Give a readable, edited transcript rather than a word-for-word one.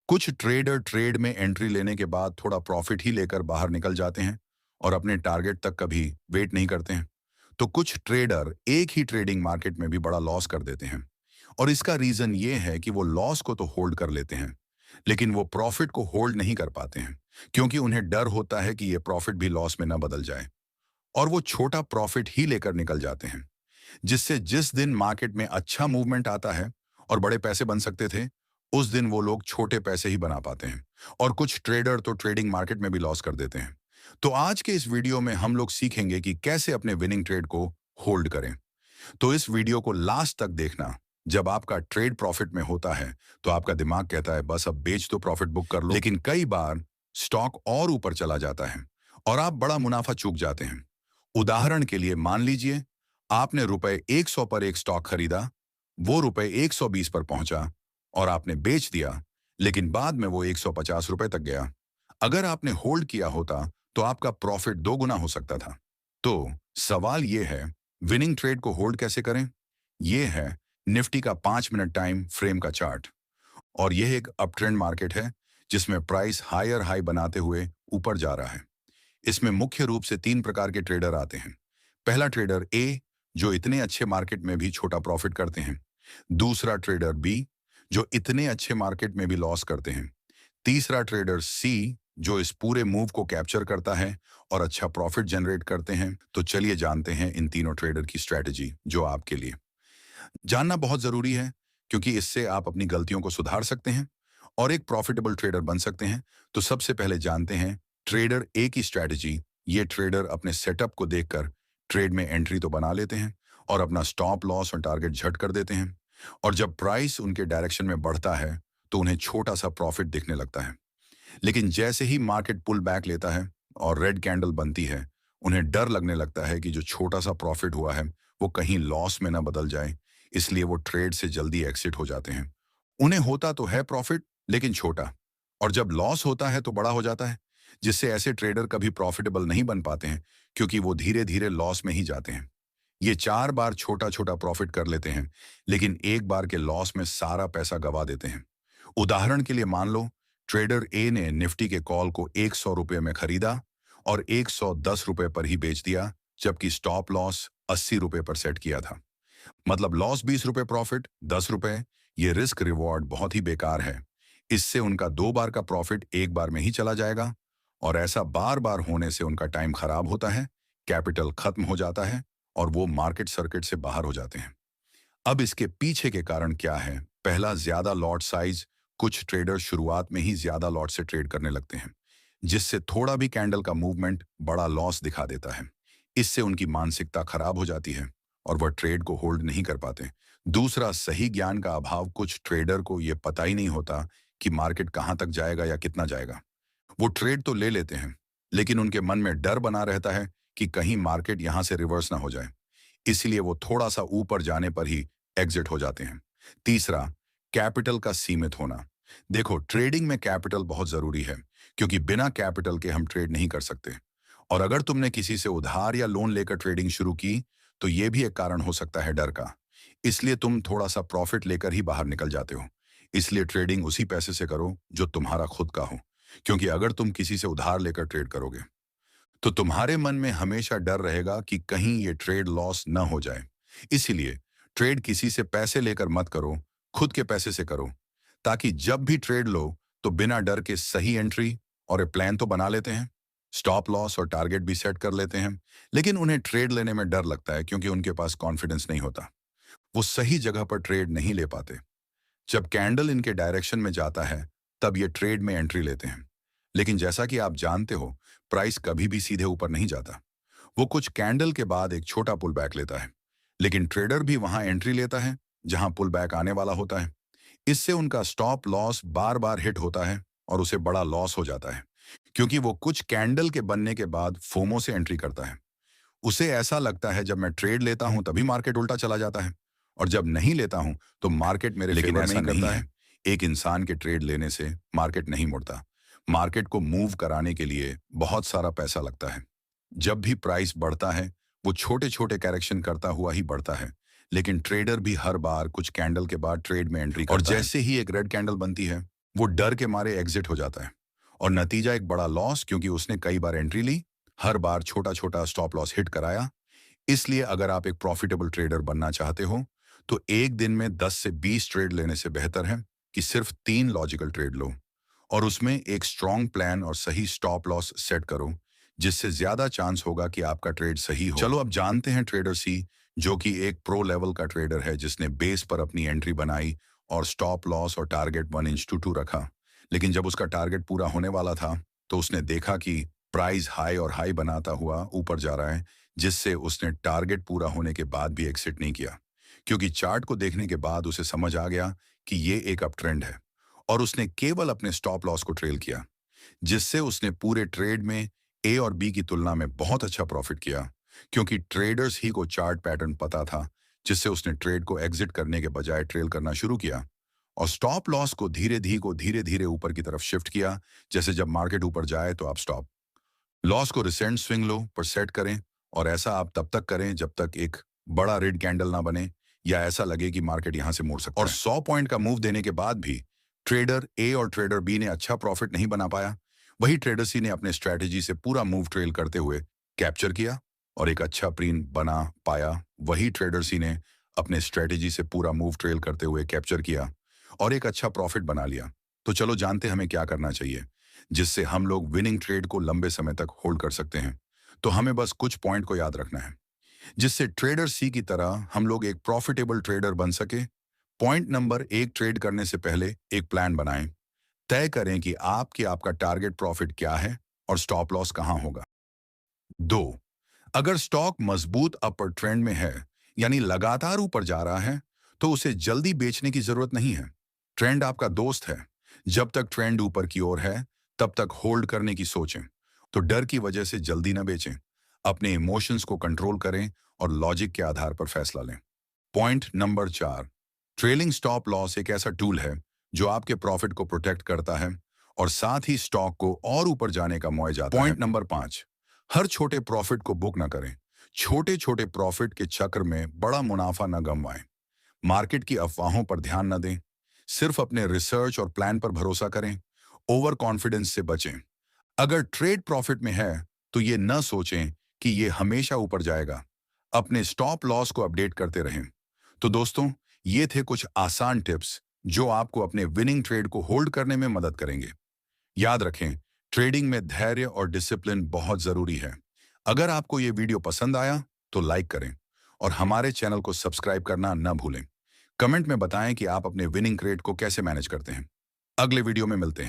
कुछ trader trade में entry लेने के बाद थोड़ा प्रॉफिट ही लेकर बाहर निकल जाते हैं और अपने टारगेट तक कभी वेट नहीं करते हैं। तो कुछ ट्रेडर एक ही ट्रेडिंग मार्केट में भी बड़ा लॉस कर देते हैं। और इसका रीजन ये है कि वो लॉस को तो होल्ड कर लेते हैं, लेकिन वो प्रॉफिट को होल्ड नहीं कर पाते हैं, क्योंकि उन्हें डर होता है कि ये प्रॉफिट भी लॉस में ना बदल जाए। और वो छोटा प्रॉफिट ही लेकर निकल जाते हैं, जिससे जिस दिन मार्केट में अच्छा मूवमेंट आता है और बड़े पैसे बन सकते थे, उस दिन वो लोग छोटे पैसे ही बना पाते हैं। और कुछ ट्रेडर तो ट्रेडिंग मार्केट में भी लॉस कर देते हैं। तो आज के इस वीडियो में हम लोग सीखेंगे कि कैसे अपने विनिंग ट्रेड को होल्ड करें। तो इस वीडियो को लास्ट तक देखना। जब आपका ट्रेड प्रॉफिट में होता है तो आपका दिमाग कहता है बस अब बेच दो, प्रॉफिट बुक कर लो। लेकिन कई बार स्टॉक और ऊपर चला जाता है और आप बड़ा मुनाफा चूक जाते हैं। उदाहरण के लिए मान लीजिए आपने रुपए 100 पर एक स्टॉक खरीदा, वो रुपए 120 पर पहुंचा और आपने बेच दिया, लेकिन बाद में वो 150 रुपए तक गया। अगर आपने होल्ड किया होता तो आपका प्रॉफिट 2 गुना हो सकता था। तो सवाल ये है, विनिंग ट्रेड को होल्ड कैसे करें? ये है निफ्टी का 5 मिनट टाइम फ्रेम का चार्ट। और यह एक अप ट्रेंड मार्केट है जिसमें प्राइस हायर हाई बनाते हुए ऊपर जा रहा है। इसमें मुख्य रूप से 3 प्रकार के ट्रेडर आते हैं। पहला ट्रेडर ए, जो इतने अच्छे मार्केट में भी छोटा प्रॉफिट करते हैं। दूसरा ट्रेडर बी, जो इतने अच्छे मार्केट में भी लॉस करते हैं। तीसरा ट्रेडर सी, जो इस पूरे मूव को कैप्चर करता है और अच्छा प्रॉफिट जनरेट करते हैं। तो चलिए जानते हैं इन तीनों ट्रेडर की स्ट्रैटेजी, जो आपके लिए जानना बहुत जरूरी है, क्योंकि इससे आप अपनी गलतियों को सुधार सकते हैं और एक प्रॉफिटेबल ट्रेडर बन सकते हैं। तो सबसे पहले जानते हैं ट्रेडर ए की स्ट्रैटेजी। ये ट्रेडर अपने सेटअप को देखकर ट्रेड में एंट्री तो बना लेते हैं और अपना स्टॉप लॉस और टारगेट झट कर देते हैं। और जब प्राइस उनके डायरेक्शन में बढ़ता है तो उन्हें छोटा सा प्रॉफिट दिखने लगता है। लेकिन जैसे ही मार्केट पुल बैक लेता है और रेड कैंडल बनती है, उन्हें डर लगने लगता है कि जो छोटा सा प्रॉफिट हुआ है वो कहीं लॉस में ना बदल जाए। इसलिए वो ट्रेड से जल्दी एक्सिट हो जाते हैं। उन्हें होता तो है प्रॉफिट, लेकिन छोटा। और जब लॉस होता है तो बड़ा हो जाता है, जिससे ऐसे ट्रेडर कभी प्रॉफिटेबल नहीं बन पाते हैं, क्योंकि वो धीरे धीरे लॉस में ही जाते हैं। ये 4 बार छोटा छोटा प्रॉफिट कर लेते हैं, लेकिन एक बार के लॉस में सारा पैसा गवा देते हैं। उदाहरण के लिए मान लो ट्रेडर ए ने निफ्टी के कॉल को 100 रुपये में खरीदा और 110 रुपये पर ही बेच दिया, जबकि स्टॉप लॉस 80 रुपये पर सेट किया था। मतलब लॉस 20 रुपये, प्रॉफिट 10 रुपये। ये रिस्क रिवॉर्ड बहुत ही बेकार है। इससे उनका 2 बार का प्रॉफिट एक बार में ही चला जाएगा, और ऐसा बार बार होने से उनका टाइम खराब होता है, कैपिटल खत्म हो जाता है और वो मार्केट सर्किट से बाहर हो जाते हैं। अब इसके पीछे के कारण क्या है? पहला, ज्यादा लॉट साइज। कुछ ट्रेडर शुरुआत में ही ज्यादा लॉट से ट्रेड करने लगते हैं, जिससे थोड़ा भी कैंडल का मूवमेंट बड़ा लॉस दिखा देता है। इससे उनकी मानसिकता खराब हो जाती है और वह ट्रेड को होल्ड नहीं कर पाते। दूसरा, सही ज्ञान का अभाव। कुछ ट्रेडर को यह पता ही नहीं होता कि मार्केट कहां तक जाएगा या कितना जाएगा। वो ट्रेड तो ले लेते हैं, लेकिन उनके मन में डर बना रहता है कि कहीं मार्केट यहां से रिवर्स ना हो जाए। इसलिए वो थोड़ा सा ऊपर जाने पर ही एग्जिट हो जाते हैं। तीसरा, कैपिटल का सीमित होना। देखो, ट्रेडिंग में कैपिटल बहुत जरूरी है, क्योंकि बिना कैपिटल के हम ट्रेड नहीं कर सकते। और अगर तुमने किसी से उधार या लोन लेकर ट्रेडिंग शुरू की, तो यह भी एक कारण हो सकता है डर का। इसलिए तुम थोड़ा सा प्रॉफिट लेकर ही बाहर निकल जाते हो। इसलिए ट्रेडिंग उसी पैसे से करो जो तुम्हारा खुद का हो, क्योंकि अगर तुम किसी से उधार लेकर ट्रेड करोगे तो तुम्हारे मन में हमेशा डर रहेगा कि कहीं ये ट्रेड लॉस न हो जाए। इसीलिए ट्रेड किसी से पैसे लेकर मत करो, खुद के पैसे से करो, ताकि जब भी ट्रेड लो तो बिना डर के सही एंट्री और एक प्लान तो बना लेते हैं, स्टॉप लॉस और टारगेट भी सेट कर लेते हैं। लेकिन उन्हें ट्रेड लेने में डर लगता है, क्योंकि उनके पास कॉन्फिडेंस नहीं होता। वो सही जगह पर ट्रेड नहीं ले पाते। जब कैंडल इनके डायरेक्शन में जाता है, तब ये ट्रेड में एंट्री लेते हैं। लेकिन जैसा कि आप जानते हो, प्राइस कभी भी सीधे ऊपर नहीं जाता। वो कुछ कैंडल के बाद एक छोटा पुल बैक लेता है, लेकिन ट्रेडर भी वहां एंट्री लेता है जहां पुल बैक आने वाला होता है। इससे उनका स्टॉप लॉस बार बार हिट होता है और उसे बड़ा लॉस हो जाता है, क्योंकि वो कुछ कैंडल के बनने के बाद फोमो से एंट्री करता है। उसे ऐसा लगता है जब मैं ट्रेड लेता हूं तभी मार्केट उल्टा चला जाता है, और जब नहीं लेता हूं तो मार्केट मेरे फेवर में ही करता है। एक इंसान के ट्रेड लेने से मार्केट नहीं मुड़ता। मार्केट को मूव कराने के लिए बहुत सारा पैसा लगता है। जब भी प्राइस बढ़ता है, वो छोटे छोटे करेक्शन करता हुआ ही बढ़ता है। लेकिन ट्रेडर भी हर बार कुछ कैंडल के बाद ट्रेड में एंट्री करता है, और जैसे ही एक रेड कैंडल बनती है, वो डर के मारे एग्जिट हो जाता है और नतीजा एक बड़ा लॉस, क्योंकि उसने कई बार एंट्री ली, हर बार छोटा छोटा स्टॉप लॉस हिट कराया। इसलिए अगर आप एक प्रॉफिटेबल ट्रेडर बनना चाहते हो तो एक दिन में 10 से 20 ट्रेड लेने से बेहतर है कि सिर्फ 3 लॉजिकल ट्रेड लो और उसमें एक स्ट्रॉन्ग प्लान और सही स्टॉप लॉस सेट करो, जिससे ज्यादा चांस होगा कि आपका ट्रेड सही हो। चलो अब जानते हैं ट्रेडर सी, जो कि एक प्रो लेवल का ट्रेडर है, जिसने बेस पर अपनी एंट्री बनाई और स्टॉप लॉस और टारगेट 1:2 रखा। लेकिन जब उसका टारगेट पूरा होने वाला था तो उसने देखा कि प्राइस हाई और हाई बनाता हुआ ऊपर जा रहा है, जिससे उसने टारगेट पूरा होने के बाद भी एग्जिट नहीं किया, क्योंकि चार्ट को देखने के बाद उसे समझ आ गया कि ये एक अप ट्रेंड है और उसने केवल अपने स्टॉप लॉस को ट्रेल किया, जिससे उसने पूरे ट्रेड में ए और बी की तुलना में बहुत अच्छा प्रॉफिट किया, क्योंकि ट्रेडर्स ही को चार्ट पैटर्न पता था, जिससे उसने ट्रेड को एग्जिट करने के बजाय ट्रेल करना शुरू किया और स्टॉप लॉस को धीरे धीरे ऊपर की तरफ शिफ्ट किया। जैसे जब मार्केट ऊपर जाए तो आप स्टॉप लॉस को रिसेंट स्विंग लो पर सेट करें, और ऐसा आप तब तक करें जब तक एक बड़ा रेड कैंडल ना बने या ऐसा लगे कि मार्केट यहां से मुड़ सकता है। और 100 पॉइंट का मूव देने के बाद भी ट्रेडर ए और ट्रेडर बी ने अच्छा प्रॉफिट नहीं बना पाया, वही ट्रेडर सी ने अपने स्ट्रैटेजी से पूरा मूव ट्रेल करते हुए कैप्चर किया और एक अच्छा प्रीन बना पाया। वही ट्रेडर सी ने अपने स्ट्रैटेजी से पूरा मूव ट्रेल करते हुए कैप्चर किया और एक अच्छा प्रॉफिट बना लिया। तो चलो जानते हैं हमें क्या करना चाहिए जिससे हम लोग विनिंग ट्रेड को लंबे समय तक होल्ड कर सकते हैं। तो हमें बस कुछ पॉइंट को याद रखना है जिससे ट्रेडर सी की तरह हम लोग एक प्रॉफिटेबल ट्रेडर बन सके। पॉइंट नंबर 1, ट्रेड करने से पहले एक प्लान बनाएं। तय करें कि आपका टारगेट प्रॉफिट क्या है और स्टॉप लॉस कहां होगा। 2, अगर स्टॉक मजबूत अपर ट्रेंड में है, यानी लगातार ऊपर जा रहा है, तो उसे जल्दी बेचने की जरूरत नहीं है। ट्रेंड आपका दोस्त है। जब तक ट्रेंड ऊपर की ओर है तब तक होल्ड करने की सोचें। तो डर की वजह से जल्दी ना बेचें। अपने इमोशंस को कंट्रोल करें और लॉजिक के आधार पर फैसला लें। Point number 4, trailing stop loss एक ऐसा टूल है जो आपके प्रॉफिट को प्रोटेक्ट करता है और साथ ही स्टॉक को और ऊपर जाने का मुआवजा देता है। पॉइंट नंबर 5, हर छोटे प्रॉफिट को बुक ना करें। छोटे छोटे प्रॉफिट के चक्कर में बड़ा मुनाफा न गंवाएं। मार्केट की अफवाहों पर ध्यान न दें। सिर्फ अपने रिसर्च और प्लान पर भरोसा करें। ओवर कॉन्फिडेंस से बचें। अगर ट्रेड प्रॉफिट में है तो ये न सोचें कि ये हमेशा ऊपर जाएगा। अपने स्टॉप लॉस को अपडेट करते रहें। तो दोस्तों, ये थे कुछ आसान टिप्स जो आपको अपने विनिंग ट्रेड को होल्ड करने में मदद करेंगे। याद रखें, ट्रेडिंग में धैर्य और डिसिप्लिन बहुत जरूरी है। अगर आपको ये वीडियो पसंद आया तो लाइक करें और हमारे चैनल को सब्सक्राइब करना न भूलें। कमेंट में बताएं कि आप अपने विनिंग ट्रेड को कैसे मैनेज करते हैं। अगले वीडियो में मिलते हैं।